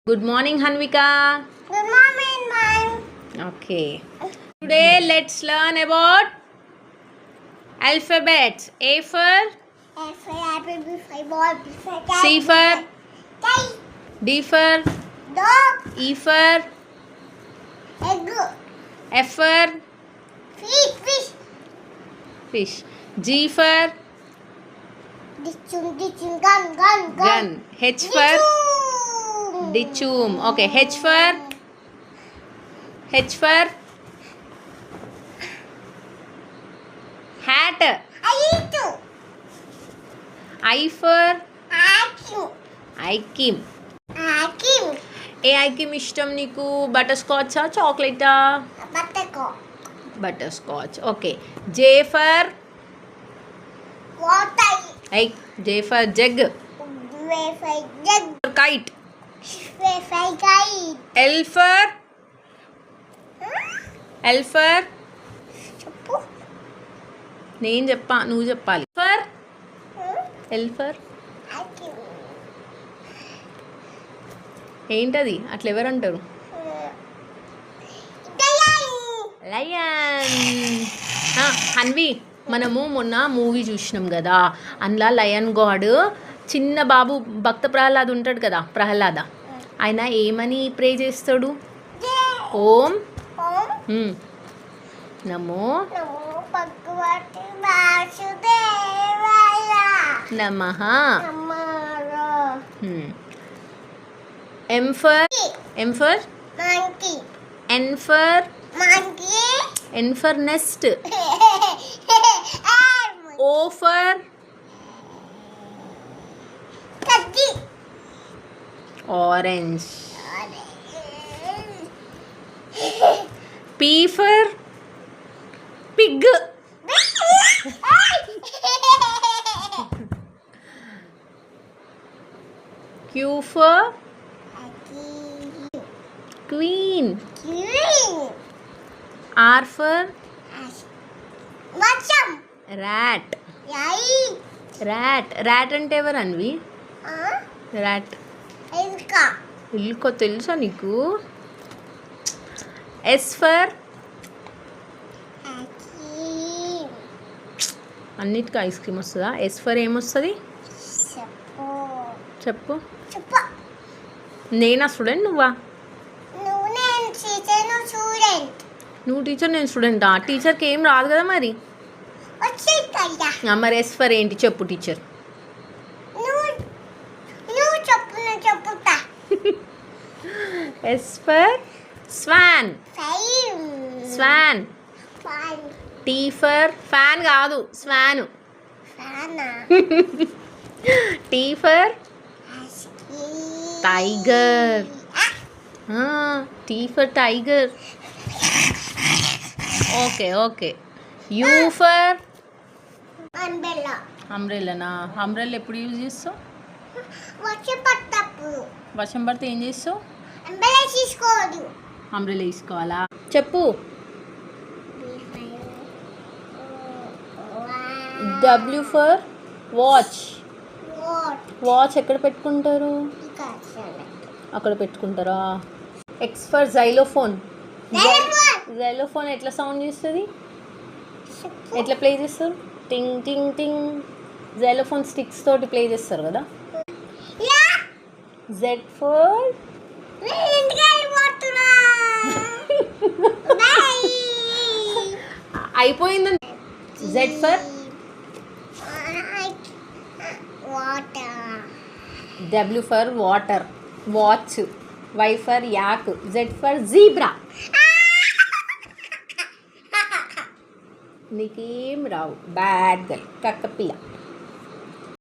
Good morning, Hanvika. Good morning, ma'am. Okay. Today let's learn about alphabets. A for A for apple, B for ball, B for cat, C for cat, D for dog, E for egg, F for fish, fish. G for dichum, gun. gun. H for dichum. Okay. H for hat. I for ఐకిమ్. A ice cream ఇష్టం నీకు? Butter స్కాచా చాక్లెటా? Butter scotch. Okay. J for J for jug. Kite. L for నేను చెప్పా, నువ్వు చెప్పాలి. For L for ఏంటది? అట్లా ఎవరంటారు? లయన్. హన్వి, మనము మొన్న మూవీ చూసినాం కదా, అందులో లయన్ గాడ్ చిన్న బాబు భక్త ప్రహ్లాద్ ఉంటాడు కదా, ప్రహ్లాద, ఆయన ఏమని ప్రే చేస్తాడు? ఓం నమో నమః. M for monkey. N for nest. O for orange. P for pig. Q for queen. R for rat. rat అంటే ఎవరు అన్వి? rat ఇల్కో తెలుసా నీకు? S for అన్నిటికీ ఐస్ క్రీమ్ వస్తుందా? S for ఏమొస్తుంది చెప్పు. నేనా స్టూడెంట్, నువ్వా? నువ్వు టీచర్, నేను స్టూడెంటా? టీచర్కి ఏం రాదు కదా మరి. మరి ఎస్ ఫర్ ఏంటి చెప్పు teacher. S for swan. T for fan కాదు, swan. T for tiger. T for tiger. Okay. U for అంబ్రెల్లానా? అంబ్రెల్లా ఎప్పుడు యూజ్ చేస్తావు? వర్షం పడితే ఏం చేస్తావు? అంబ్రెల్లా తీసుకోవాలా? చెప్పు. W for watch. వాచ్ ఎక్కడ పెట్టుకుంటారు? అక్కడ పెట్టుకుంటారా? X for xylophone. జైలోఫోన్ ఎట్లా సౌండ్ చేస్తుంది? ఎట్లా ప్లే చేస్తారు? టింగ్ టింగ్ టింగ్. జైలోఫోన్ స్టిక్స్ తోటి ప్లే చేస్తారు కదా. Z ఫర్ అయిపోయింది. Z for W for water, watch. Y for yak. Z for zebra. నీకేం రావు, బ్యాడ్ గర్ల్, కక్కపిల్ల.